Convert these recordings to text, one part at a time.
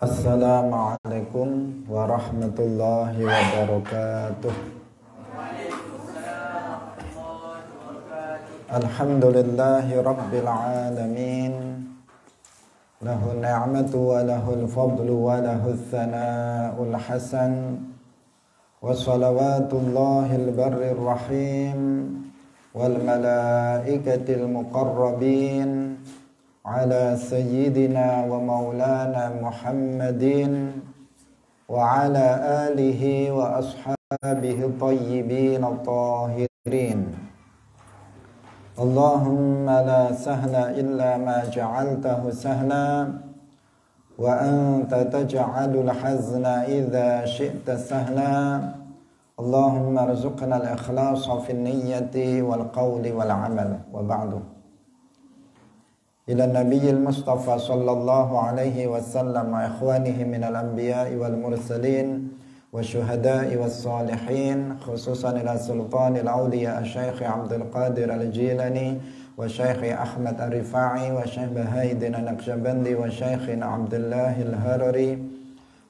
Assalamualaikum warahmatullahi wabarakatuh. Alhamdulillahi rabbil alamin. Lahu ni'matu wa lahul fadlu wa lahul thana'ul hasan. Wa salawatullahil barrir rahim wal malaikatil muqarrabin ala sayyidina wa maulana Muhammadin wa ala alihi wa ashabihi tayyibin at-tahirin. Allahumma la sahla illa ma ja'altahu sahla wa anta taj'alul hazna idza syi'ta sahla. Allahumma arzuqna al-ikhlasa fi niyyati wal qawli wal amal. Wa ba'du. Ila nabiyil mustafa sallallahu alaihi wasallam wa ikhwanihi minal anbiya'i wal mursalin wa syuhada'i was salihin, khususan ila sultanil awliya Syekh Abdul Qadir Al-Jilani wa Syekh Ahmad Ar-Rifa'i wa Syekh Bahaidin An-Naqsyabandi wa Syekh Abdullah Al-Harari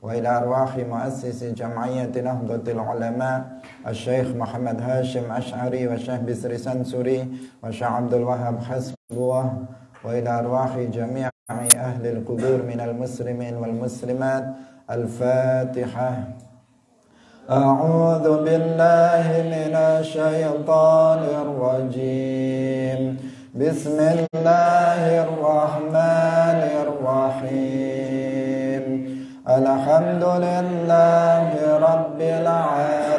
wa ila arwahi muassisi jam'iyyati Nahdlatul Ulama Syekh Muhammad Hashim Ash'ari wa Syekh Bisri Sansuri wa Syekh Abdul Wahhab Hasbuwah wa ila arwahi jami'i ahli al-qubur minal muslimin wal muslimat. Al-Fatihah. A'udzu billahi minasy syaithanir rajim. Bismillahirrahmanirrahim. Alhamdulillahi rabbil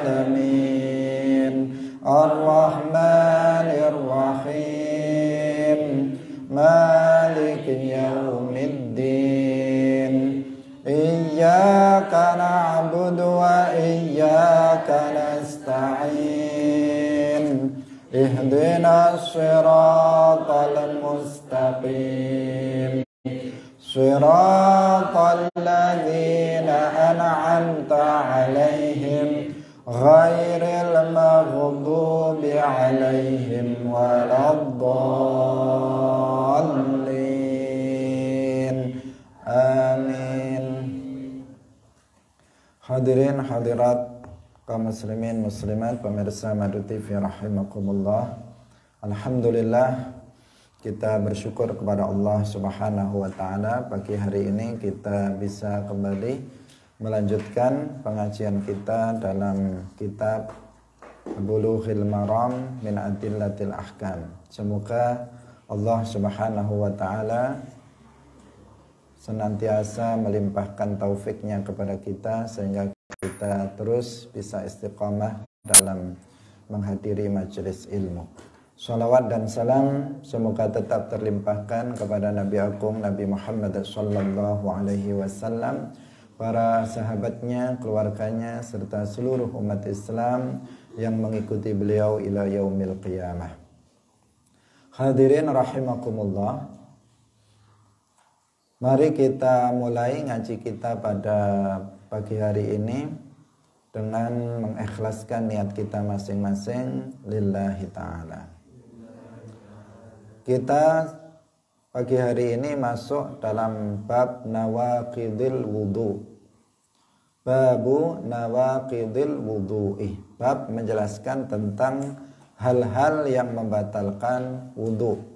alamin. Ar-Rahmanir Rahim. Maliki yaumiddin. Iyyaka na'budu wa iyyaka nasta'in. Ihdinas siratal mustaqim. Siratal ladzina an'amta 'alaihim ghairil maghdubi 'alaihim waladdallin. Amin. Hadirin hadirat kaum muslimin muslimat pemirsa Madu TV rahimakumullah. Alhamdulillah, kita bersyukur kepada Allah Subhanahu wa taala, pagi hari ini kita bisa kembali melanjutkan pengajian kita dalam kitab Bulughul Maram min Adillatil Ahkam. Semoga Allah Subhanahu wa taala senantiasa melimpahkan taufiknya kepada kita sehingga kita terus bisa istiqamah dalam menghadiri majelis ilmu. Salawat dan salam semoga tetap terlimpahkan kepada Nabi Agung Nabi Muhammad sallallahu alaihi wasallam, para sahabatnya, keluarganya serta seluruh umat Islam yang mengikuti beliau ila yaumil qiyamah. Hadirin rahimakumullah. Mari kita mulai ngaji kita pada pagi hari ini dengan mengikhlaskan niat kita masing-masing lillahi ta'ala. Kita pagi hari ini masuk dalam bab nawaqidil wudu. Babu nawaqidil wudu'i. Bab menjelaskan tentang hal-hal yang membatalkan wudu.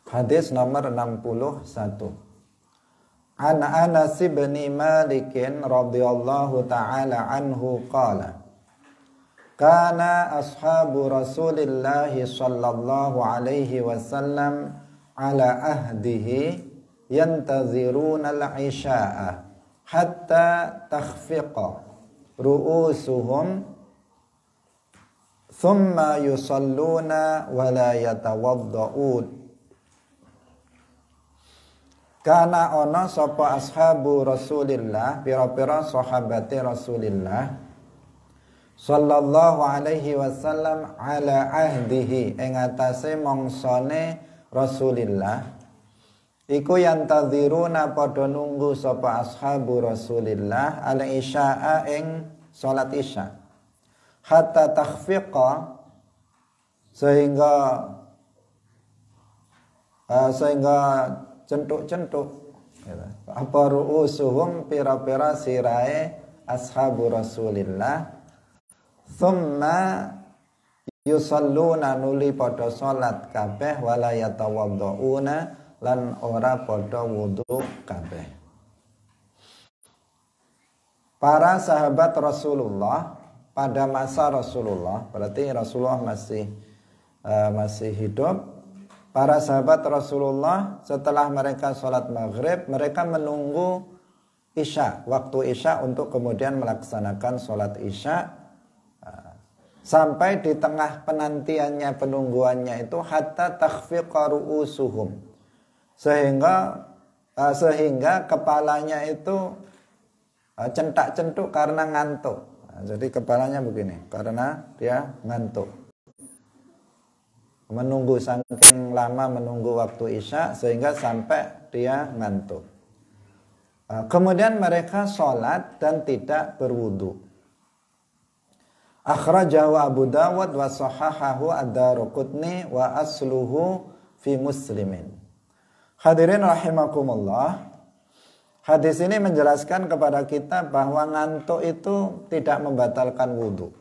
Hadis nomor 61. An Anas bin Malik radhiyallahu ta'ala anhu qala, kana ashabu Rasulillah sallallahu alaihi wasallam ala ahdihi yantaziruna al-isya'a hatta takhfiqa ru'usuhum thumma yusalluna wa la yatawadda'un. Kana ono sapa ashabu Rasulillah, pira-pira sahabate Rasulillah sallallahu alaihi wasallam ala ahdihi, ing atase mongsone Rasulillah iku yantaziruna padha nunggu sapa ashabu Rasulillah al isya'a ing salat isya hatta takhfiqa sehingga centuk-centuk gitu. Apa ru'usuhum pira-pira sirae ashabu Rasulillah thumma yusalluna nuli padha salat kabeh wala yatawaddauna lan ora padha wudu kabeh. Para sahabat Rasulullah pada masa Rasulullah, berarti Rasulullah masih hidup. Para sahabat Rasulullah setelah mereka sholat maghrib, mereka menunggu isya, waktu isya untuk kemudian melaksanakan sholat isya. Sampai di tengah penantiannya, penungguannya itu hatta takhfiqa ru'usuhum, sehingga kepalanya itu centak-centuk karena ngantuk. Jadi kepalanya begini karena dia ngantuk. Menunggu saking lama menunggu waktu isya sehingga sampai dia ngantuk. Kemudian mereka sholat dan tidak berwudu. Akhrajahu Abu Dawud wa sahahahu ad-Daruqutni wa asluhu fi Muslimin. Hadirin rahimakumullah. Hadis ini menjelaskan kepada kita bahwa ngantuk itu tidak membatalkan wudu.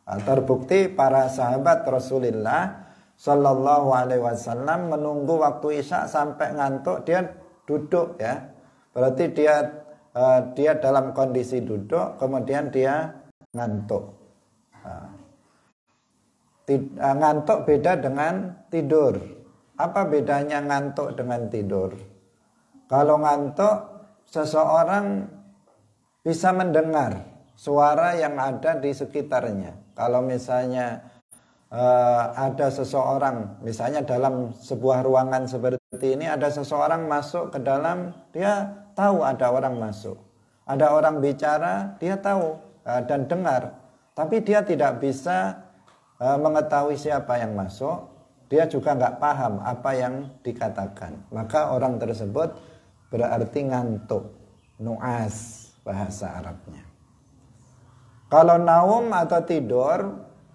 Terbukti para sahabat Rasulullah Sallallahu Alaihi Wasallam menunggu waktu isya sampai ngantuk, dia duduk ya. Berarti dia dalam kondisi duduk, kemudian dia ngantuk. Ngantuk beda dengan tidur. Apa bedanya ngantuk dengan tidur? Kalau ngantuk, seseorang bisa mendengar suara yang ada di sekitarnya. Kalau misalnya ada seseorang, misalnya dalam sebuah ruangan seperti ini, ada seseorang masuk ke dalam, dia tahu ada orang masuk. Ada orang bicara, dia tahu dan dengar. Tapi dia tidak bisa mengetahui siapa yang masuk. Dia juga nggak paham apa yang dikatakan. Maka orang tersebut berarti ngantuk, nu'as bahasa Arabnya. Kalau naum atau tidur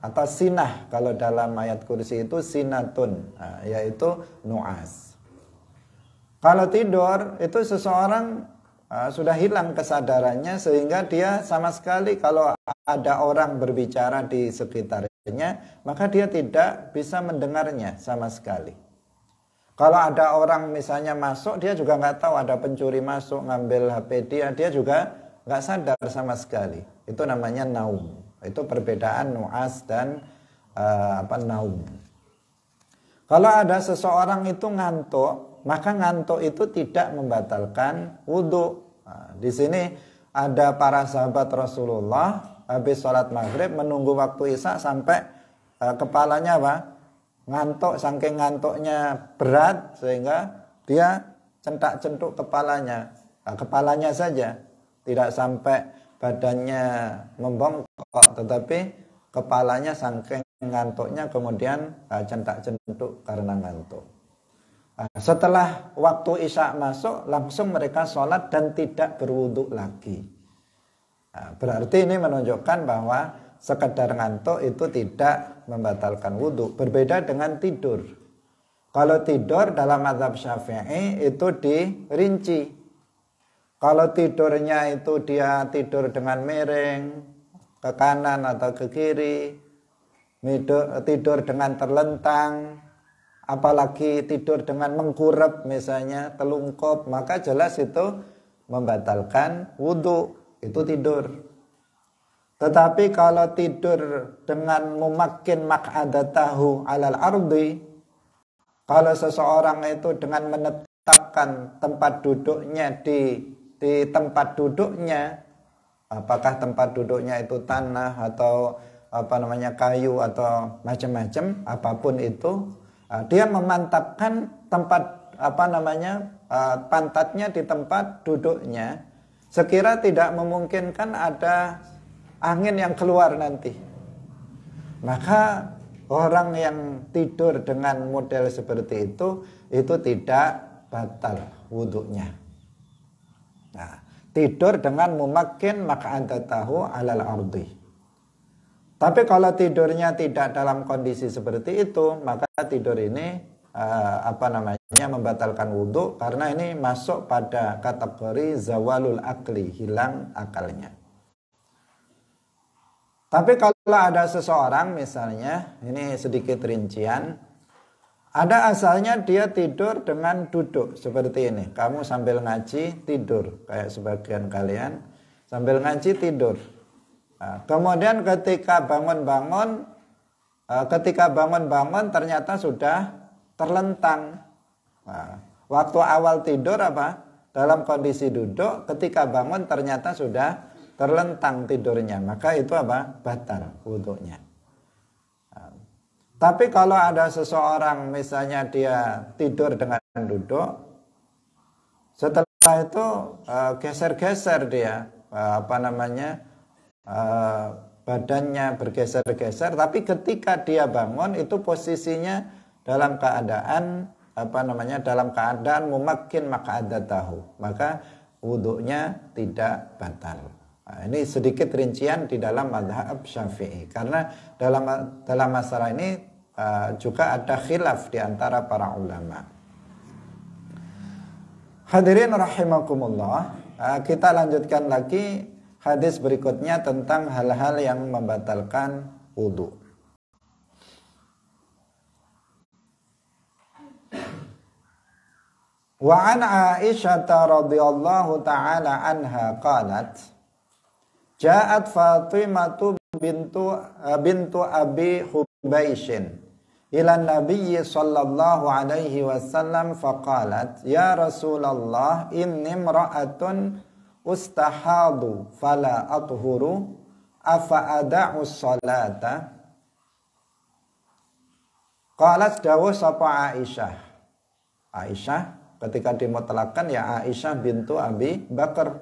atau sinah, kalau dalam ayat kursi itu sinatun, yaitu nu'as. Kalau tidur itu seseorang sudah hilang kesadarannya sehingga dia sama sekali kalau ada orang berbicara di sekitarnya, maka dia tidak bisa mendengarnya sama sekali. Kalau ada orang misalnya masuk, dia juga nggak tahu ada pencuri masuk ngambil HP dia juga nggak sadar sama sekali. Itu namanya naum. Itu perbedaan nu'as dan naum. Kalau ada seseorang itu ngantuk, maka ngantuk itu tidak membatalkan wudu. Di sini ada para sahabat Rasulullah habis sholat maghrib menunggu waktu isya sampai kepalanya ngantuk, saking ngantuknya berat sehingga dia centak-centuk kepalanya. Kepalanya saja, tidak sampai badannya membongkok, tetapi kepalanya saking ngantuknya kemudian centak-centuk karena ngantuk. Setelah waktu isya masuk, langsung mereka sholat dan tidak berwudu lagi. Berarti ini menunjukkan bahwa sekedar ngantuk itu tidak membatalkan wudu. Berbeda dengan tidur. Kalau tidur dalam mazhab Syafi'i itu dirinci. Kalau tidurnya itu dia tidur dengan miring ke kanan atau ke kiri, tidur dengan terlentang, apalagi tidur dengan mengkurep misalnya, telungkup, maka jelas itu membatalkan wudu, itu tidur. Tetapi kalau tidur dengan mumakkin maq'adatahu alal ardi, kalau seseorang itu dengan menetapkan tempat duduknya di tempat duduknya, apakah tempat duduknya itu tanah atau kayu atau macam-macam, apapun itu, dia memantapkan tempat pantatnya di tempat duduknya, sekira tidak memungkinkan ada angin yang keluar nanti. Maka orang yang tidur dengan model seperti itu tidak batal wudunya. Nah, tidur dengan mumakkin maq'adatahu alal ardi. Tapi kalau tidurnya tidak dalam kondisi seperti itu, maka tidur ini membatalkan wudhu, karena ini masuk pada kategori zawalul akli, hilang akalnya. Tapi kalau ada seseorang misalnya, ini sedikit rincian, ada asalnya dia tidur dengan duduk seperti ini. Kamu sambil ngaji tidur, kayak sebagian kalian sambil ngaji tidur. Nah, kemudian ketika bangun-bangun ternyata sudah terlentang. Nah, waktu awal tidur dalam kondisi duduk, ketika bangun ternyata sudah terlentang tidurnya, maka itu batal wudhunya. Nah, tapi kalau ada seseorang misalnya dia tidur dengan duduk, setelah itu geser-geser dia badannya bergeser-geser, tapi ketika dia bangun itu posisinya dalam keadaan mumakkin maq'adatahu, maka wudhunya tidak batal. Nah, ini sedikit rincian di dalam mazhab Syafi'i, karena dalam masalah ini juga ada khilaf di antara para ulama. Hadirin rahimakumullah, kita lanjutkan lagi hadis berikutnya tentang hal-hal yang membatalkan wudhu. Wa an Aisyah radhiyallahu ta'ala anha qalat, ja'at Fatimatu bintu Abi Hubaishin ila Nabiyyi sallallahu alaihi wasallam faqalat, ya Rasulullah, inni imra'atun ustahadu fala athuru afa ada'u salata. Qalat dawuh sapa Aisyah ketika dimutlakkan ya Aisyah bintu Abi Bakar,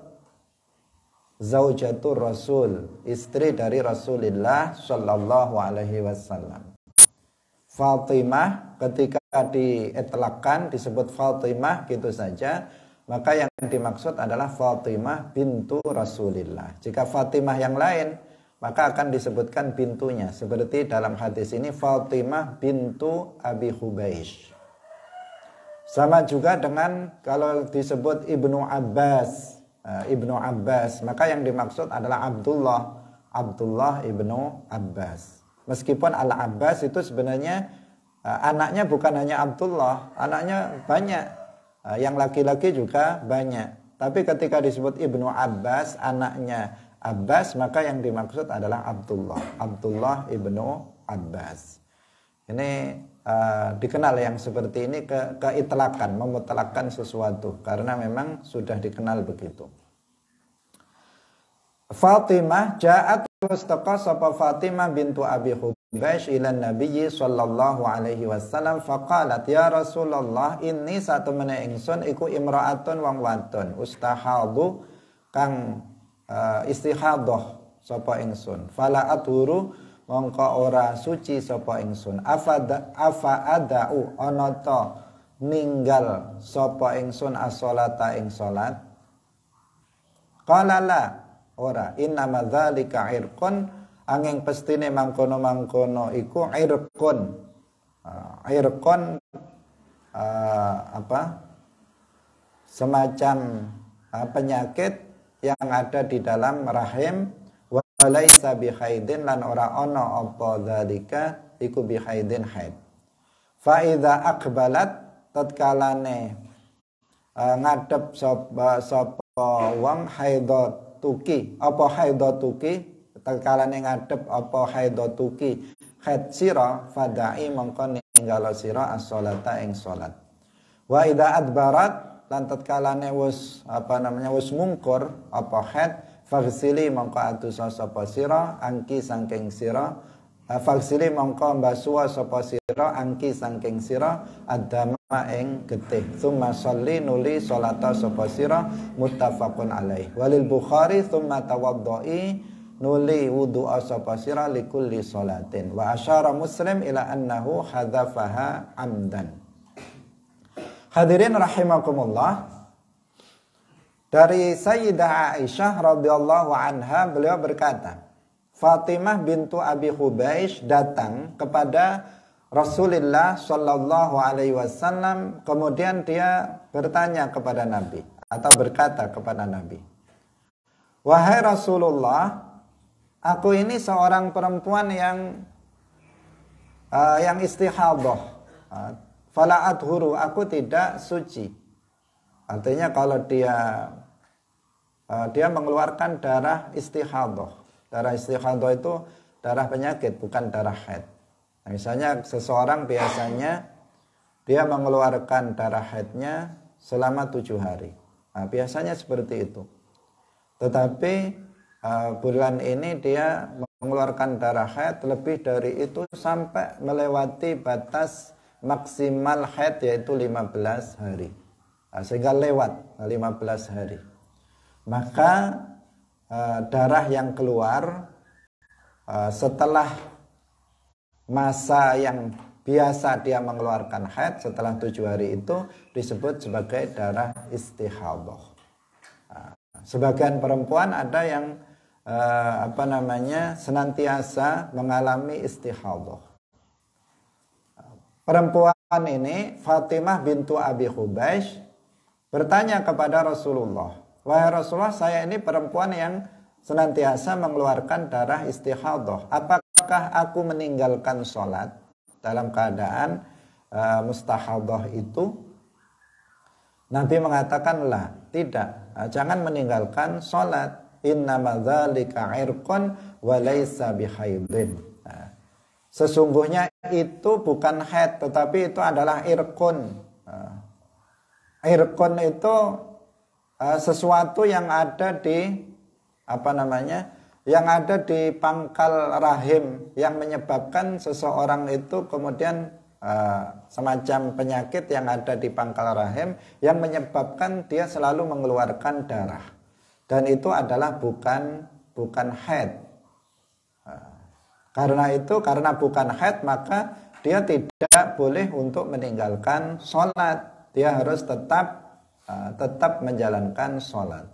zaujatur Rasul, istri dari Rasulullah sallallahu alaihi wasallam. Fatimah ketika dietlakkan disebut Fatimah gitu saja, maka yang dimaksud adalah Fatimah bintu Rasulillah. Jika Fatimah yang lain, maka akan disebutkan bintunya. Seperti dalam hadis ini Fatimah bintu Abi Hubaish. Sama juga dengan kalau disebut Ibnu Abbas, maka yang dimaksud adalah Abdullah Ibnu Abbas. Meskipun Al-Abbas itu sebenarnya anaknya bukan hanya Abdullah, anaknya banyak, yang laki-laki juga banyak. Tapi ketika disebut Ibnu Abbas, anaknya Abbas, maka yang dimaksud adalah Abdullah Ibnu Abbas. Ini dikenal yang seperti ini keitlakan, memutlakkan sesuatu, karena memang sudah dikenal begitu. Fatimah ja'at mustaqa sapa Fatimah bintu Abi Hubaish ila Nabiyyi sallallahu alaihi wasallam faqalat, ya Rasulullah, inni satu mene ingsun iku imra'atun wang wadon ustahadu kang istihadah sapa ingsun, fala athuru mongko ora suci sapa ingsun, afa adau ana ta ninggal sapa ingsun as-sholata ing salat. Qala la, ora, inna madzalika irqun, angin pestine mangkono-mangkono iku irqun. Irqun semacam penyakit yang ada di dalam rahim, walaisa bihaidin, lan ora ana apa dzalika iku bihaidin haid. Fa idza aqbalat, tatkalane ngadep sapa wong haidatuki, apa haidatuki, tatkalane ngadep apa haidatuki haid sira, fada'i mongko ninggalo sira as-sholata ing salat. Wa idza adbarat, lan tatkalane wis wis mungkur apa haid, faghsili mongko atusa sapa sira angki saking sira, faghsili mongko mbasuwa sapa sira angki saking sira adama ing getih, tsumma sholli nuli salata sapa sira, muttafaqun alaih. Walil Bukhari tsumma tawaddai nuli wudu'a sapa sira likulli salatin. Wa asyara Muslim ila annahu hadzafaha amdan. Hadirin rahimakumullah, dari Sayyidah Aisyah radhiyallahu anha, beliau berkata, Fatimah bintu Abi Hubaish datang kepada Rasulullah Shallallahu Alaihi Wasallam kemudian dia bertanya kepada Nabi atau berkata kepada Nabi, wahai Rasulullah, aku ini seorang perempuan yang istihadah, fala adhuru, aku tidak suci. Artinya kalau dia mengeluarkan darah istihadah. Darah istihadah itu darah penyakit, bukan darah haid. Nah, misalnya seseorang biasanya dia mengeluarkan darah haidnya selama 7 hari. Nah, biasanya seperti itu. Tetapi bulan ini dia mengeluarkan darah haid lebih dari itu sampai melewati batas maksimal haid yaitu 15 hari. Nah, sehingga lewat 15 hari. Maka darah yang keluar setelah masa yang biasa dia mengeluarkan haid setelah 7 hari itu disebut sebagai darah istihadah. Sebagian perempuan ada yang senantiasa mengalami istihadah. Perempuan ini Fatimah bintu Abi Hubaysh bertanya kepada Rasulullah, wahai Rasulullah, saya ini perempuan yang senantiasa mengeluarkan darah istihadah. Apakah aku meninggalkan sholat dalam keadaan mustahadah itu? Nabi mengatakan, lah, tidak. Jangan meninggalkan sholat. Innama dzalika irqun wa laisa bihaidin. Sesungguhnya itu bukan haid, tetapi itu adalah irqun. Irqun itu sesuatu yang ada di yang ada di pangkal rahim, yang menyebabkan seseorang itu kemudian semacam penyakit yang ada di pangkal rahim yang menyebabkan dia selalu mengeluarkan darah, dan itu adalah bukan haid. Karena bukan haid, maka dia tidak boleh untuk meninggalkan sholat. Dia harus tetap menjalankan sholat.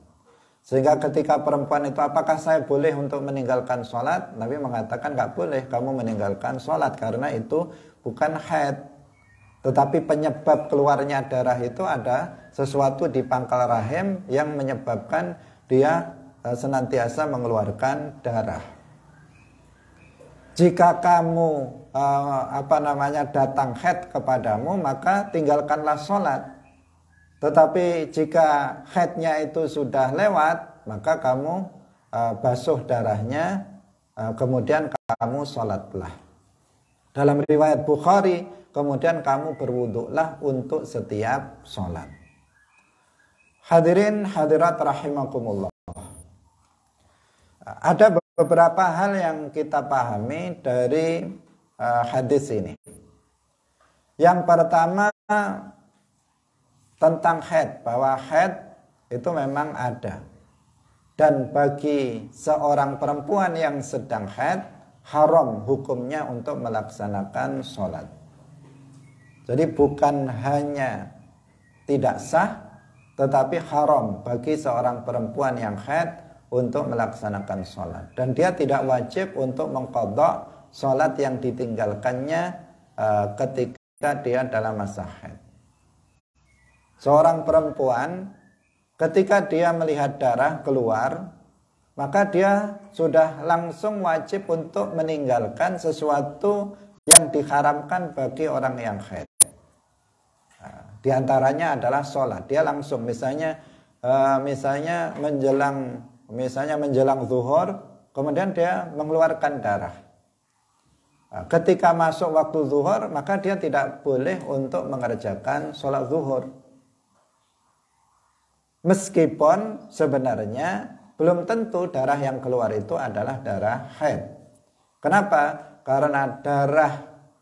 Sehingga ketika perempuan itu, apakah saya boleh untuk meninggalkan sholat? Nabi mengatakan nggak boleh kamu meninggalkan sholat, karena itu bukan haid. Tetapi penyebab keluarnya darah itu ada sesuatu di pangkal rahim yang menyebabkan dia senantiasa mengeluarkan darah. Jika kamu datang haid kepadamu, maka tinggalkanlah sholat. Tetapi jika haidnya itu sudah lewat, maka kamu basuh darahnya, kemudian kamu sholatlah. Dalam riwayat Bukhari, kemudian kamu berwuduklah untuk setiap sholat. Hadirin hadirat rahimakumullah. Ada beberapa hal yang kita pahami dari hadis ini. Yang pertama, tentang haid, bahwa haid itu memang ada, dan bagi seorang perempuan yang sedang haid haram hukumnya untuk melaksanakan sholat. Jadi bukan hanya tidak sah, tetapi haram bagi seorang perempuan yang haid untuk melaksanakan sholat, dan dia tidak wajib untuk mengqadha sholat yang ditinggalkannya ketika dia dalam masa haid. Seorang perempuan ketika dia melihat darah keluar, maka dia sudah langsung wajib untuk meninggalkan sesuatu yang diharamkan bagi orang yang haid. Di antaranya adalah sholat. Dia langsung misalnya menjelang zuhur, kemudian dia mengeluarkan darah. Ketika masuk waktu zuhur, maka dia tidak boleh untuk mengerjakan sholat zuhur. Meskipun sebenarnya belum tentu darah yang keluar itu adalah darah haid. Kenapa? Karena darah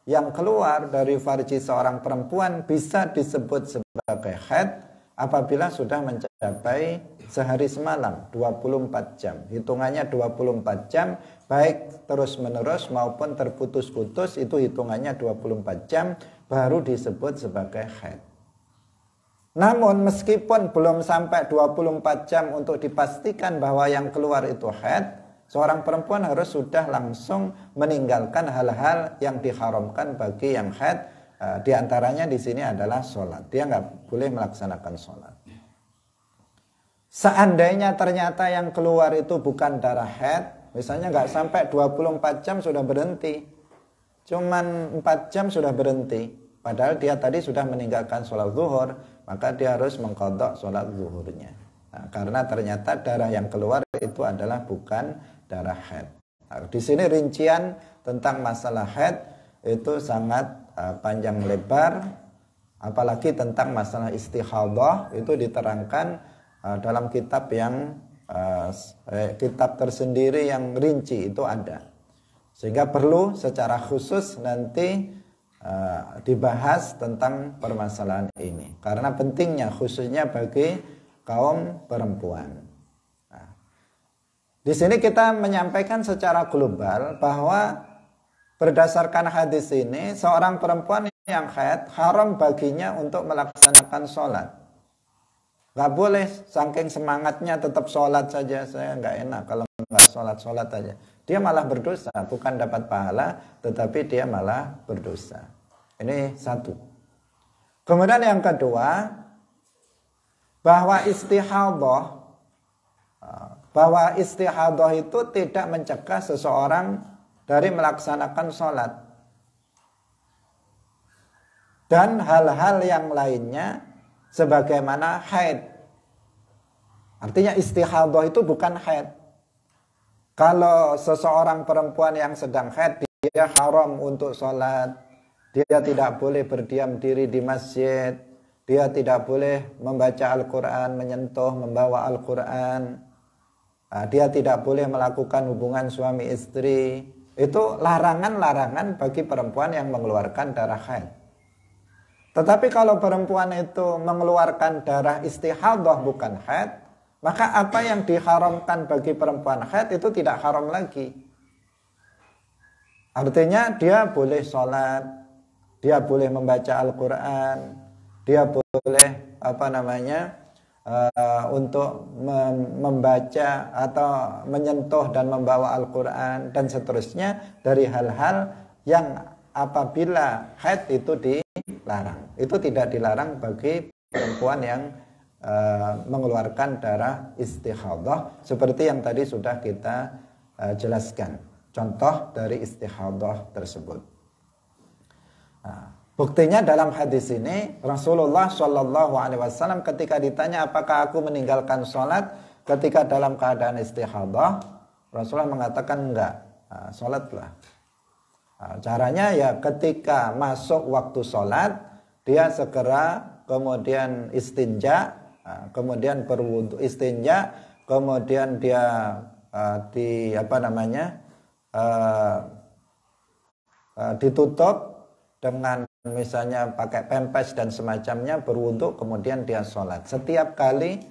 yang keluar dari farji seorang perempuan bisa disebut sebagai haid apabila sudah mencapai sehari semalam, 24 jam. Hitungannya 24 jam, baik terus menerus maupun terputus-putus, itu hitungannya 24 jam baru disebut sebagai haid. Namun meskipun belum sampai 24 jam untuk dipastikan bahwa yang keluar itu haid, Seorang perempuan harus sudah langsung meninggalkan hal-hal yang diharamkan bagi yang haid. Di antaranya di sini adalah sholat. Dia nggak boleh melaksanakan sholat. Seandainya ternyata yang keluar itu bukan darah haid, misalnya nggak sampai 24 jam sudah berhenti, cuman 4 jam sudah berhenti, padahal dia tadi sudah meninggalkan sholat zuhur, maka dia harus mengqadha sholat zuhurnya. Nah, karena ternyata darah yang keluar itu adalah bukan darah haid. Nah, di sini rincian tentang masalah haid itu sangat panjang lebar, apalagi tentang masalah istihadah itu diterangkan dalam kitab yang kitab tersendiri yang rinci itu ada, sehingga perlu secara khusus nanti dibahas tentang permasalahan ini karena pentingnya khususnya bagi kaum perempuan. Nah, di sini kita menyampaikan secara global bahwa berdasarkan hadis ini, seorang perempuan yang haid haram baginya untuk melaksanakan sholat. Gak boleh saking semangatnya tetap sholat saja, saya nggak enak kalau nggak sholat aja. Dia malah berdosa, bukan dapat pahala, tetapi dia malah berdosa. Ini satu. Kemudian yang kedua, bahwa istihadah itu tidak mencegah seseorang dari melaksanakan sholat dan hal-hal yang lainnya sebagaimana haid. Artinya istihadah itu bukan haid. Kalau seseorang perempuan yang sedang haid, dia haram untuk sholat, dia tidak boleh berdiam diri di masjid, dia tidak boleh membaca Al-Quran, menyentuh, membawa Al-Quran, dia tidak boleh melakukan hubungan suami istri. Itu larangan-larangan bagi perempuan yang mengeluarkan darah haid. Tetapi kalau perempuan itu mengeluarkan darah istihadah bukan haid, maka apa yang diharamkan bagi perempuan haid itu tidak haram lagi. Artinya dia boleh sholat, dia boleh membaca Al-Quran, dia boleh untuk membaca atau menyentuh dan membawa Al-Quran dan seterusnya dari hal-hal yang apabila haid itu dilarang. Itu tidak dilarang bagi perempuan yang mengeluarkan darah istihadah seperti yang tadi sudah kita jelaskan. Contoh dari istihadah tersebut. Nah, buktinya dalam hadis ini Rasulullah Shallallahu Alaihi Wasallam ketika ditanya apakah aku meninggalkan sholat ketika dalam keadaan istihadah, Rasulullah mengatakan enggak, sholatlah. Caranya ya ketika masuk waktu sholat dia segera kemudian istinja, kemudian berwudu istinja, kemudian dia ditutup dengan misalnya pakai pempes dan semacamnya, berwudu, kemudian dia sholat. Setiap kali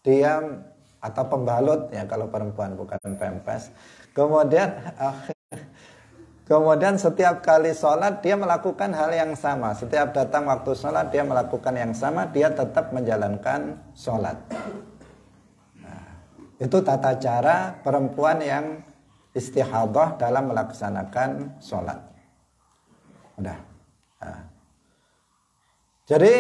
dia atau pembalut ya kalau perempuan, bukan pempes. Kemudian setiap kali sholat dia melakukan hal yang sama. Setiap datang waktu sholat dia melakukan yang sama. Dia tetap menjalankan sholat. Nah, itu tata cara perempuan yang istihadah dalam melaksanakan sholat. Udah. Nah. Jadi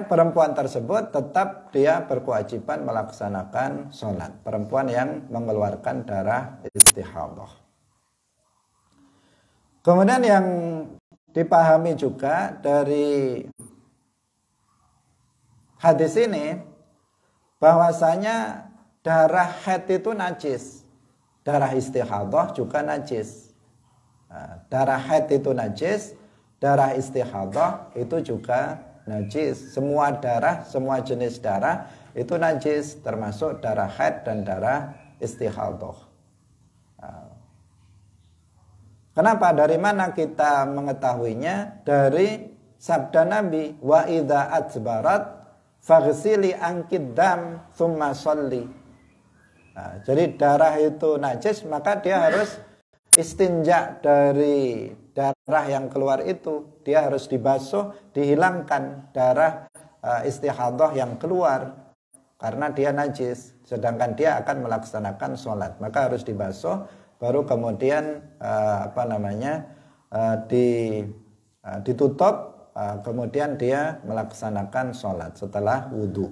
perempuan tersebut tetap dia berkewajiban melaksanakan sholat. Perempuan yang mengeluarkan darah istihadah. Kemudian yang dipahami juga dari hadis ini bahwasanya darah haid itu najis, darah istihadah juga najis. Nah, darah haid itu najis, darah istihadah itu juga najis. Semua darah, semua jenis darah itu najis, termasuk darah haid dan darah istihadah. Nah, kenapa? Dari mana kita mengetahuinya? Dari sabda Nabi, wa idza adbarat faghsili ankid dam tsumma sholli. Nah, jadi darah itu najis, maka dia harus istinja dari darah yang keluar itu. Dia harus dibasuh, dihilangkan darah istihadah yang keluar. karena dia najis, sedangkan dia akan melaksanakan sholat, maka harus dibasuh, baru kemudian ditutup, kemudian dia melaksanakan sholat setelah wudhu,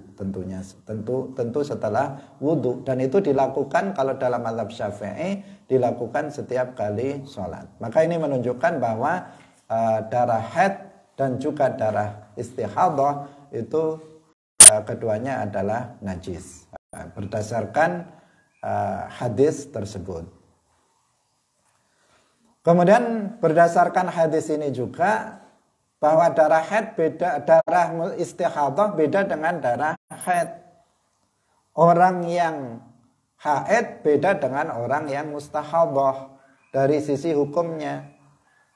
tentu setelah wudhu, dan itu dilakukan kalau dalam mazhab Syafi'i dilakukan setiap kali sholat. Maka ini menunjukkan bahwa darah haid dan juga darah istihadah itu keduanya adalah najis berdasarkan hadis tersebut. Kemudian berdasarkan hadis ini juga bahwa darah haid beda, darah istihadah beda dengan darah haid. Orang yang haid beda dengan orang yang mustahadah dari sisi hukumnya.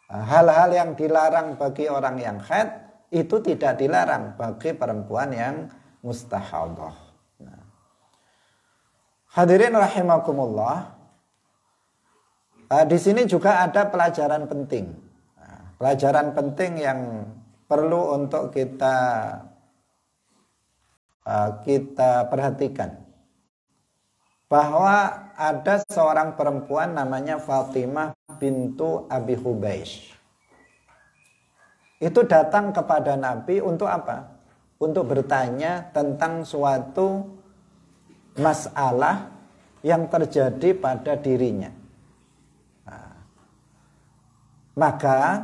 Hal-hal yang dilarang bagi orang yang haid itu tidak dilarang bagi perempuan yang mustahadah. Nah. Hadirin rahimakumullah. Di sini juga ada pelajaran penting. Pelajaran penting yang perlu untuk kita perhatikan, bahwa ada seorang perempuan namanya Fatimah bintu Abi Hubeish. Itu datang kepada Nabi untuk apa? Untuk bertanya tentang suatu masalah yang terjadi pada dirinya. Maka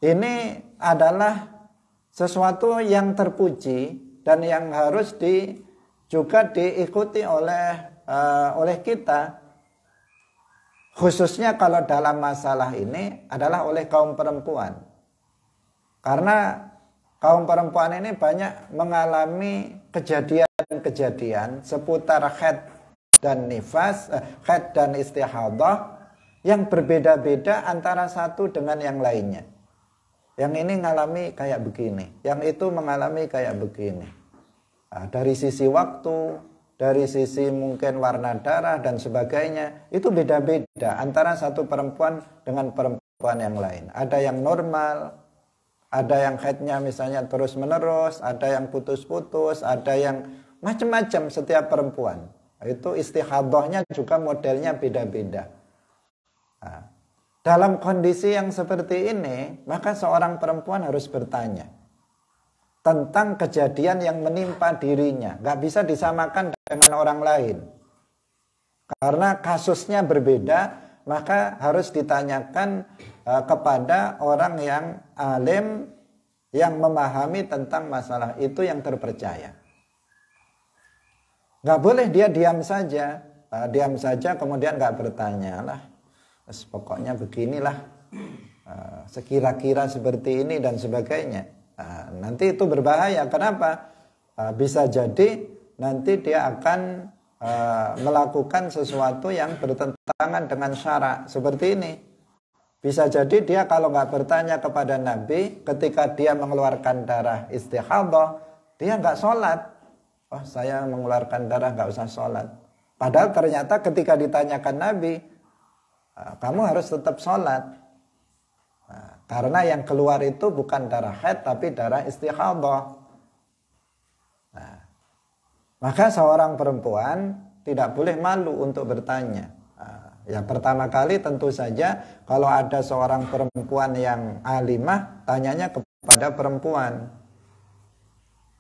ini adalah sesuatu yang terpuji dan yang harus juga diikuti oleh kita, khususnya kalau dalam masalah ini adalah oleh kaum perempuan, karena kaum perempuan ini banyak mengalami kejadian-kejadian seputar haid dan nifas, haid dan istihadah yang berbeda-beda antara satu dengan yang lainnya. Yang ini mengalami kayak begini, yang itu mengalami kayak begini. Dari sisi waktu, dari sisi mungkin warna darah dan sebagainya, itu beda-beda antara satu perempuan dengan perempuan yang lain. Ada yang normal, ada yang haidnya misalnya terus-menerus, ada yang putus-putus, ada yang macam-macam setiap perempuan. Itu istihadahnya juga modelnya beda-beda. Dalam kondisi yang seperti ini, maka seorang perempuan harus bertanya tentang kejadian yang menimpa dirinya. Gak bisa disamakan dengan orang lain. Karena kasusnya berbeda, maka harus ditanyakan kepada orang yang alim, yang memahami tentang masalah itu, yang terpercaya. Gak boleh dia diam saja kemudian gak bertanya lah. Pokoknya beginilah, sekira-kira seperti ini dan sebagainya. Nanti itu berbahaya. Kenapa? Bisa jadi nanti dia akan melakukan sesuatu yang bertentangan dengan syarak seperti ini. Bisa jadi dia kalau nggak bertanya kepada Nabi ketika dia mengeluarkan darah istihadah, dia nggak sholat. Oh, saya mengeluarkan darah nggak usah sholat. Padahal ternyata ketika ditanyakan Nabi, kamu harus tetap sholat. Karena yang keluar itu bukan darah haid tapi darah istihadah. Maka seorang perempuan tidak boleh malu untuk bertanya. Ya pertama kali tentu saja kalau ada seorang perempuan yang alimah, tanyanya kepada perempuan.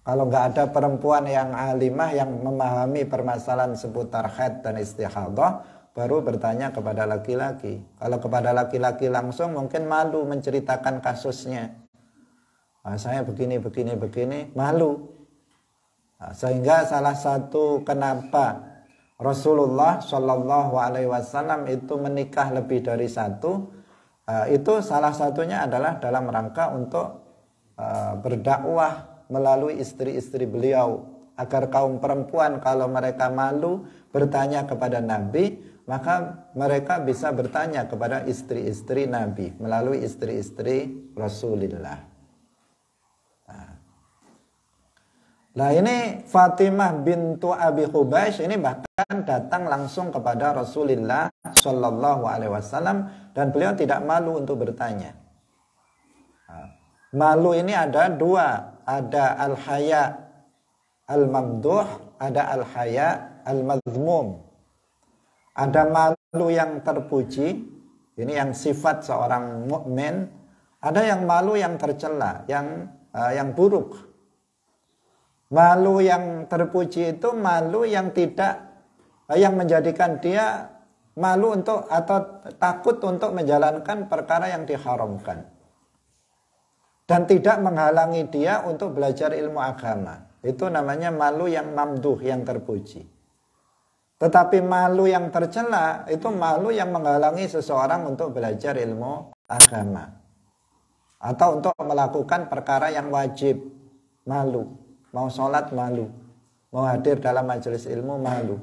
Kalau nggak ada perempuan yang alimah yang memahami permasalahan seputar haid dan istihadah, baru bertanya kepada laki-laki. Kalau kepada laki-laki langsung mungkin malu menceritakan kasusnya. Saya begini, malu. Sehingga salah satu kenapa Rasulullah Shallallahu Alaihi Wasallam itu menikah lebih dari satu, itu salah satunya adalah dalam rangka untuk berdakwah melalui istri-istri beliau, agar kaum perempuan kalau mereka malu bertanya kepada Nabi, maka mereka bisa bertanya kepada istri-istri Nabi melalui istri-istri Rasulullah. Nah ini Fatimah bintu Abi Hubeish ini bahkan datang langsung kepada Rasulullah Shallallahu Alaihi Wasallam dan beliau tidak malu untuk bertanya. Malu ini ada dua, ada al-haya al-mamduh, ada al-haya al-madhmum. Ada malu yang terpuji, ini yang sifat seorang mukmin. Ada yang malu yang tercela, yang buruk. Malu yang terpuji itu malu yang yang menjadikan dia malu untuk atau takut untuk menjalankan perkara yang diharamkan. Dan tidak menghalangi dia untuk belajar ilmu agama. Itu namanya malu yang mamduh, yang terpuji. Tetapi malu yang tercela itu malu yang menghalangi seseorang untuk belajar ilmu agama. Atau untuk melakukan perkara yang wajib, malu. Mau sholat malu, mau hadir dalam majelis ilmu malu.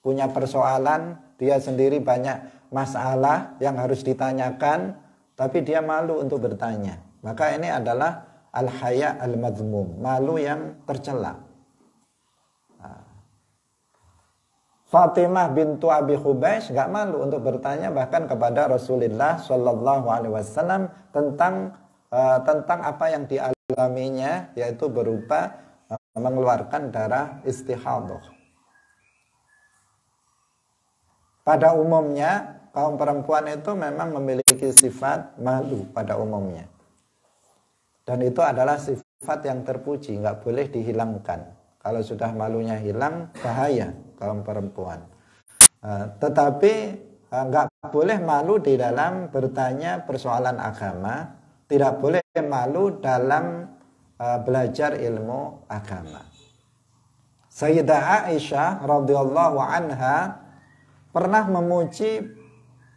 Punya persoalan, dia sendiri banyak masalah yang harus ditanyakan, tapi dia malu untuk bertanya. Maka ini adalah al-haya al-madhmum, malu yang tercela. Fatimah bintu Abi Hubaysh gak malu untuk bertanya bahkan kepada Rasulullah Shallallahu Alaihi Wasallam tentang apa yang dialaminya, yaitu berupa mengeluarkan darah istihadah. Pada umumnya kaum perempuan itu memang memiliki sifat malu pada umumnya. Dan itu adalah sifat yang terpuji, nggak boleh dihilangkan. Kalau sudah malunya hilang, bahaya kaum perempuan. Tetapi nggak boleh malu di dalam bertanya persoalan agama, tidak boleh malu dalam belajar ilmu agama. Sayyidah Aisyah radhiyallahu anha pernah memuji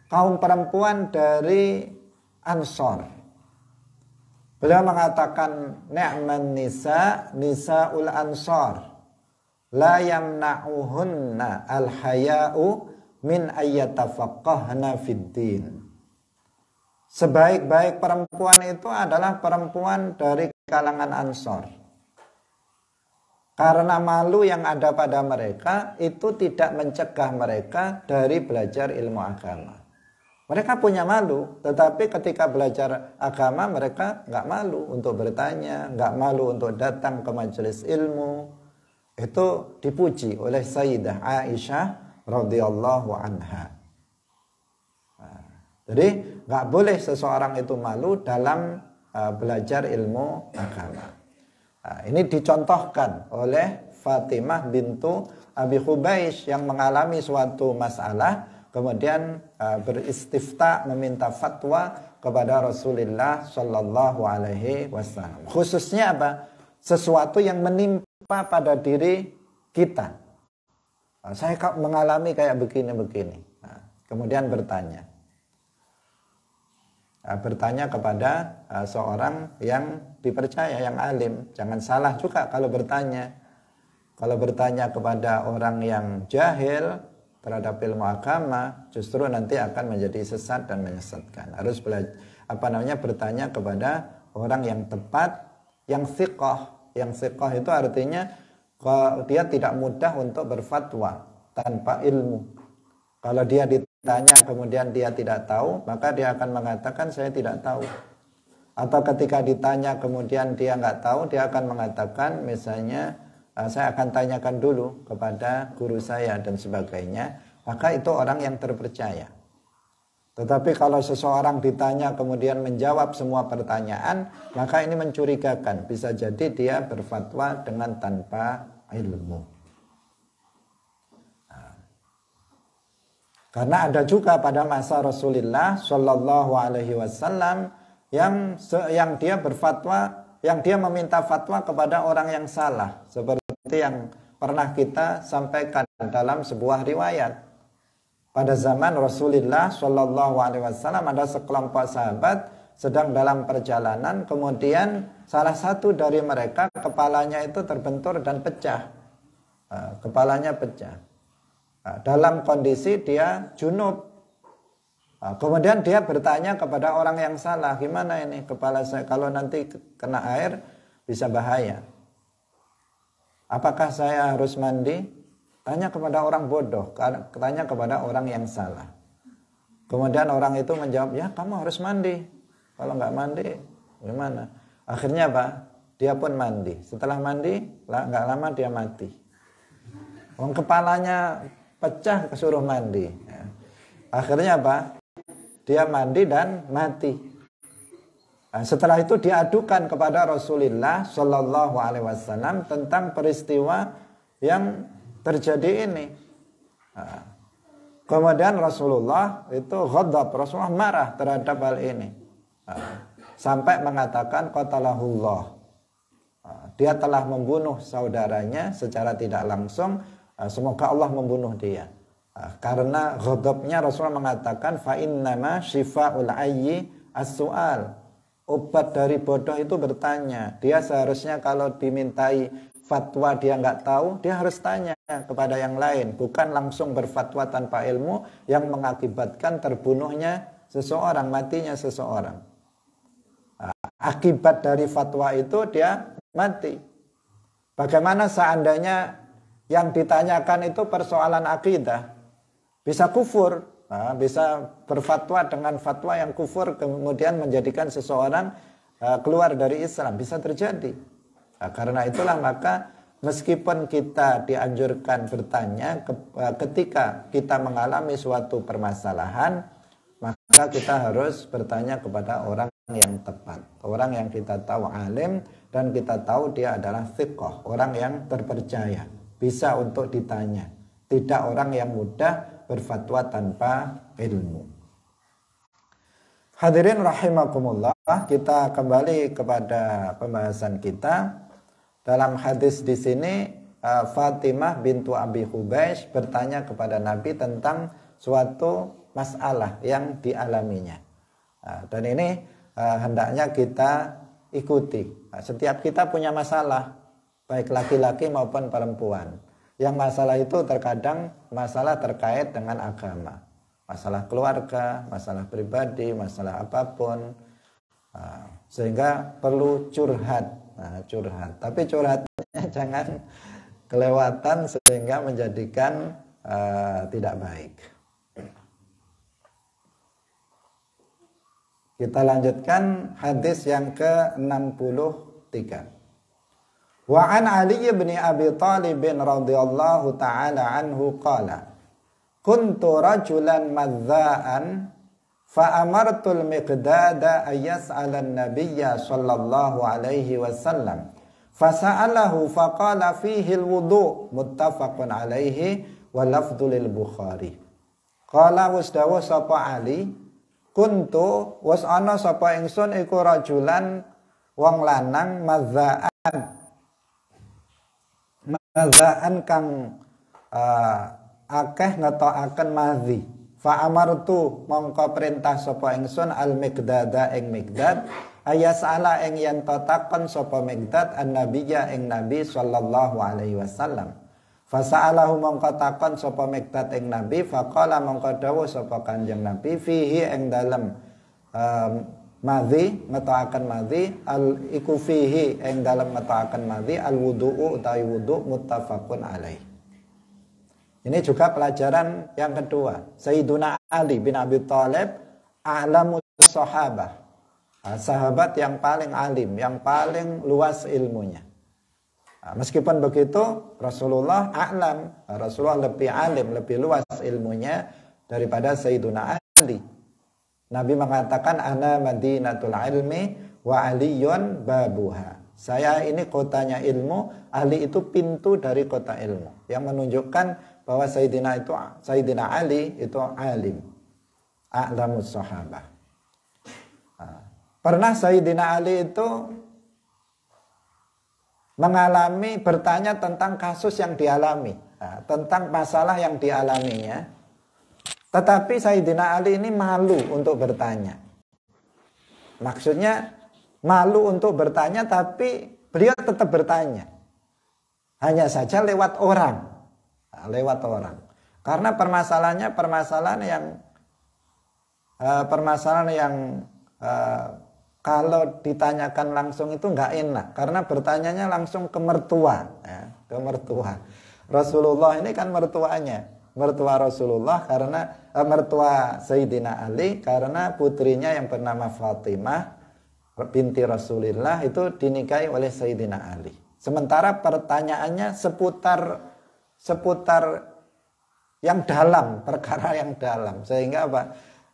kaum perempuan dari Ansor. Beliau mengatakan, ni'man nisa'ul ansar, la yamna'uhunna al-haya'u min ayyatafaqqahna fid din. Sebaik-baik perempuan itu adalah perempuan dari kalangan Ansor. Karena malu yang ada pada mereka itu tidak mencegah mereka dari belajar ilmu agama. Mereka punya malu, tetapi ketika belajar agama mereka nggak malu untuk bertanya, nggak malu untuk datang ke majelis ilmu. Itu dipuji oleh Sayyidah Aisyah radhiyallahu anha. Jadi nggak boleh seseorang itu malu dalam belajar ilmu agama. Ini dicontohkan oleh Fatimah bintu Abi Hubaysh yang mengalami suatu masalah, kemudian beristifta, meminta fatwa kepada Rasulullah Shallallahu Alaihi Wasallam. Khususnya apa? Sesuatu yang menimpa pada diri kita. Saya mengalami kayak begini-begini. Kemudian bertanya kepada seorang yang dipercaya, yang alim. Jangan salah juga kalau bertanya. Kalau bertanya kepada orang yang jahil terhadap ilmu agama, justru nanti akan menjadi sesat dan menyesatkan. Harus bertanya kepada orang yang tepat, yang thiqah. Yang thiqah itu artinya dia tidak mudah untuk berfatwa tanpa ilmu. Kalau dia ditanya kemudian dia tidak tahu, maka dia akan mengatakan saya tidak tahu. Atau ketika ditanya kemudian dia nggak tahu, dia akan mengatakan misalnya saya akan tanyakan dulu kepada guru saya dan sebagainya. Maka itu orang yang terpercaya. Tetapi kalau seseorang ditanya kemudian menjawab semua pertanyaan, maka ini mencurigakan. Bisa jadi dia berfatwa dengan tanpa ilmu. Karena ada juga pada masa Rasulullah Shallallahu Alaihi Wasallam yang dia berfatwa, yang dia meminta fatwa kepada orang yang salah, seperti yang pernah kita sampaikan dalam sebuah riwayat. Pada zaman Rasulullah Shallallahu Alaihi Wasallam ada sekelompok sahabat sedang dalam perjalanan, kemudian salah satu dari mereka kepalanya itu terbentur dan pecah, kepalanya pecah. Dalam kondisi dia junub. Kemudian dia bertanya kepada orang yang salah, gimana ini kepala saya kalau nanti kena air bisa bahaya. Apakah saya harus mandi? Tanya kepada orang bodoh, tanya kepada orang yang salah. Kemudian orang itu menjawab, ya kamu harus mandi. Kalau nggak mandi, gimana? Akhirnya apa? dia pun mandi. Setelah mandi, nggak lama dia mati. Kepalanya pecah, kesuruh mandi. Akhirnya apa? Dia mandi dan mati. Setelah itu diadukan kepada Rasulullah Shallallahu Alaihi Wasallam tentang peristiwa yang terjadi ini. Kemudian Rasulullah itu ghadab, Rasulullah marah terhadap hal ini. Sampai mengatakan qatalahullah. Dia telah membunuh saudaranya secara tidak langsung, semoga Allah membunuh dia. Karena ghadabnya Rasulullah mengatakan fa innama syifa'ul ayyi as-su'al. Obat dari bodoh itu bertanya. Dia seharusnya kalau dimintai fatwa dia nggak tahu, dia harus tanya kepada yang lain, bukan langsung berfatwa tanpa ilmu yang mengakibatkan terbunuhnya seseorang, matinya seseorang. Akibat dari fatwa itu dia mati. Bagaimana seandainya yang ditanyakan itu persoalan akidah? Bisa kufur, bisa berfatwa dengan fatwa yang kufur kemudian menjadikan seseorang keluar dari Islam, bisa terjadi. Karena itulah maka meskipun kita dianjurkan bertanya ketika kita mengalami suatu permasalahan, maka kita harus bertanya kepada orang yang tepat, orang yang kita tahu alim dan kita tahu dia adalah thiqah, orang yang terpercaya, bisa untuk ditanya, tidak orang yang mudah berfatwa tanpa ilmu. Hadirin rahimakumullah, kita kembali kepada pembahasan kita. Dalam hadis di sini Fatimah bintu Abi Hubaysh bertanya kepada Nabi tentang suatu masalah yang dialaminya. Dan ini hendaknya kita ikuti. Setiap kita punya masalah, baik laki-laki maupun perempuan. Yang masalah itu terkadang masalah terkait dengan agama, masalah keluarga, masalah pribadi, masalah apapun, sehingga perlu curhat. Curhat, tapi curhatnya jangan kelewatan sehingga menjadikan tidak baik. Kita lanjutkan hadis yang ke-63. Wa an Ali bin Abi Thalib radhiyallahu taala anhu qala kuntu rajulan madza'an fa amartul miqdada ayas'ala an-nabiyya sallallahu alaihi wasallam fasa'alahu faqala fihi al-wudu muttafaqun alaihi wa lafdhu lil Bukhari. Qala wasdawu sapa Ali kuntu was ana sapa ingsun iku rajulan wong lanang madzaan kang akeh ngetokaken madhi. Fa amartu mongko perintah sapa ingsun al miqdada ing miqdad ayasala ing yen takon sapa miqdad annabiyya ing nabi sallallahu alaihi wasallam. Fa sa'alahu mongko takon sapa miqdad ing nabi faqala mongko dawuh sapa kanjeng nabi fihi ing dalem madhi ngetokaken madhi al iku fihi ing dalem ngetokaken madhi al wudu'u utawi wudu muttafaqun alaihi. Ini juga pelajaran yang kedua. Sayyiduna Ali bin Abi Thalib a'lamus sahabah. Sahabat yang paling alim, yang paling luas ilmunya. Meskipun begitu, Rasulullah a'lam. Rasulullah lebih alim, lebih luas ilmunya daripada Sayyiduna Ali. Nabi mengatakan, ana madinatul ilmi wa aliyun babuha. Saya ini kotanya ilmu, Ali itu pintu dari kota ilmu. Yang menunjukkan bahwa Sayyidina Ali itu alim, a'lamus sahabah. Pernah Sayyidina Ali itu mengalami bertanya tentang kasus yang dialami, tentang masalah yang dialaminya. Tetapi Sayyidina Ali ini malu untuk bertanya. Maksudnya malu untuk bertanya, tapi beliau tetap bertanya. Hanya saja lewat orang. Lewat orang. Karena permasalahannya permasalahan yang kalau ditanyakan langsung itu nggak enak. Karena bertanyanya langsung ke mertua, ke mertua. Rasulullah ini kan mertuanya, mertua Rasulullah karena mertua Sayyidina Ali karena putrinya yang bernama Fatimah binti Rasulillah itu dinikahi oleh Sayyidina Ali. Sementara pertanyaannya seputar yang dalam, perkara yang dalam. Sehingga apa?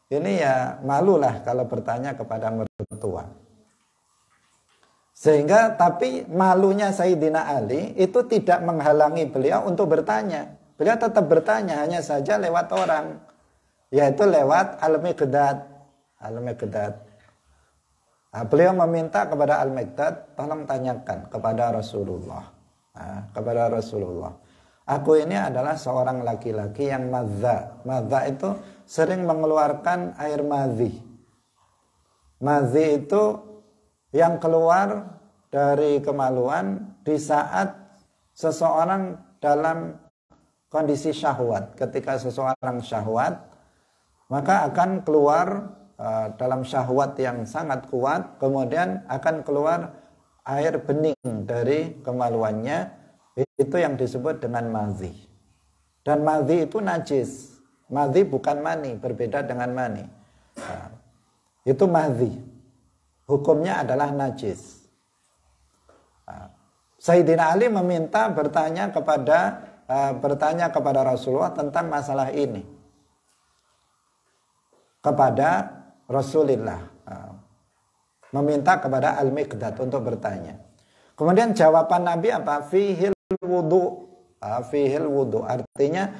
Ini ya malulah kalau bertanya kepada mertua. Sehingga tapi malunya Sayyidina Ali itu tidak menghalangi beliau untuk bertanya. Beliau tetap bertanya, hanya saja lewat orang, yaitu lewat Al-Miqdad. Al-Miqdad. Nah, beliau meminta kepada Al-Miqdad, tolong tanyakan kepada Rasulullah. Nah, kepada Rasulullah. Aku ini adalah seorang laki-laki yang madza. Madza itu sering mengeluarkan air madhi. Madhi itu yang keluar dari kemaluan di saat seseorang dalam kondisi syahwat. Ketika seseorang syahwat, maka akan keluar dalam syahwat yang sangat kuat, kemudian akan keluar air bening dari kemaluannya, itu yang disebut dengan madhi. Dan madhi itu najis. Madhi bukan mani, berbeda dengan mani. Nah, itu madhi. Hukumnya adalah najis. Nah, Sayyidina Ali meminta bertanya kepada Rasulullah tentang masalah ini. Kepada Rasulullah, meminta kepada Al-Miqdad untuk bertanya. Kemudian jawaban Nabi apa? Fihil wudu. Fihil wudu artinya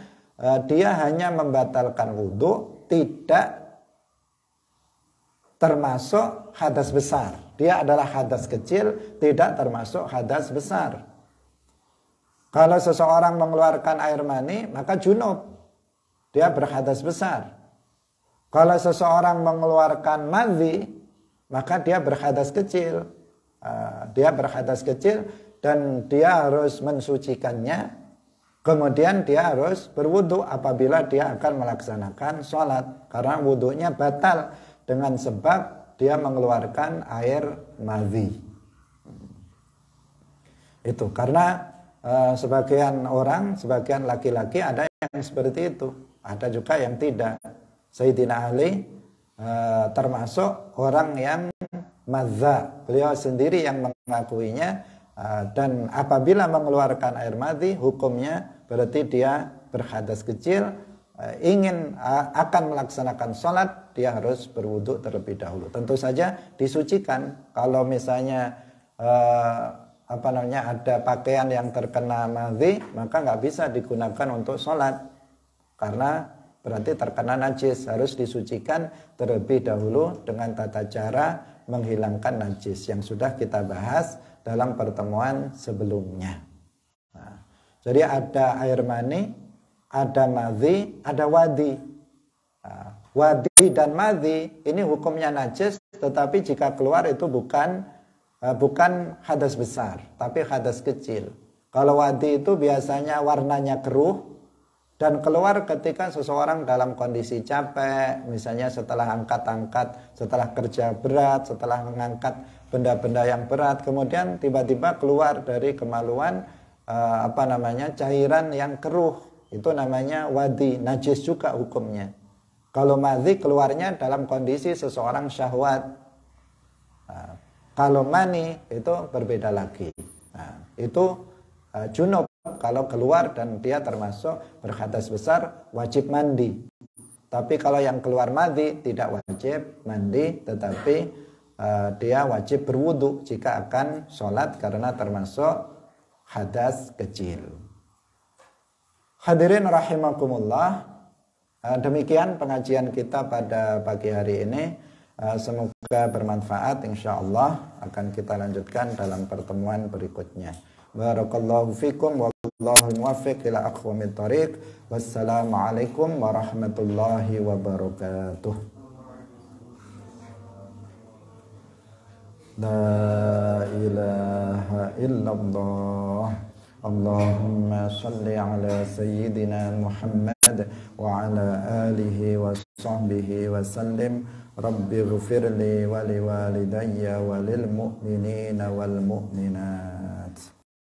dia hanya membatalkan wudu, tidak termasuk hadas besar. Dia adalah hadas kecil, tidak termasuk hadas besar. Kalau seseorang mengeluarkan air mani, maka junub, dia berhadas besar. Kalau seseorang mengeluarkan madhi, maka dia berhadas kecil. Dia berhadas kecil dan dia harus mensucikannya. Kemudian dia harus berwudu apabila dia akan melaksanakan sholat. Karena wudunya batal dengan sebab dia mengeluarkan air madhi. Itu karena sebagian orang, sebagian laki-laki ada yang seperti itu. Ada juga yang tidak. Sayyidina Ali termasuk orang yang madza. Beliau sendiri yang mengakuinya, dan apabila mengeluarkan air madhi, hukumnya berarti dia berhadas kecil, akan melaksanakan sholat, dia harus berwudu terlebih dahulu. Tentu saja disucikan. Kalau misalnya ada pakaian yang terkena madhi, maka nggak bisa digunakan untuk sholat karena berarti terkena najis. Harus disucikan terlebih dahulu dengan tata cara menghilangkan najis yang sudah kita bahas dalam pertemuan sebelumnya. Nah, jadi ada air mani, ada madhi, ada wadi. Nah, wadi dan madhi ini hukumnya najis, tetapi jika keluar itu bukan hadas besar, tapi hadas kecil. Kalau wadi itu biasanya warnanya keruh dan keluar ketika seseorang dalam kondisi capek, misalnya setelah angkat-angkat, setelah kerja berat, setelah mengangkat benda-benda yang berat, kemudian tiba-tiba keluar dari kemaluan cairan yang keruh. Itu namanya wadi, najis juga hukumnya. Kalau madhi keluarnya dalam kondisi seseorang syahwat. Nah, kalau mani itu berbeda lagi. Nah, itu junub. Kalau keluar dan dia termasuk berhadas besar, wajib mandi. Tapi kalau yang keluar madhi tidak wajib mandi, tetapi dia wajib berwudu jika akan sholat karena termasuk hadas kecil. Hadirin rahimakumullah, demikian pengajian kita pada pagi hari ini. Semoga bermanfaat, insyaallah akan kita lanjutkan dalam pertemuan berikutnya. Barakallahu fikum wallahu muwaffiq ila aqwamit thoriq. Wassalamualaikum warahmatullahi wabarakatuh. La ilaha illallah. Allahumma salli ala sayyidina Muhammad wa ala alihi wa sahbihi wa sallim. Rabbi ghfirli wa liwalidayya wa lil mu'minina wal mu'minat.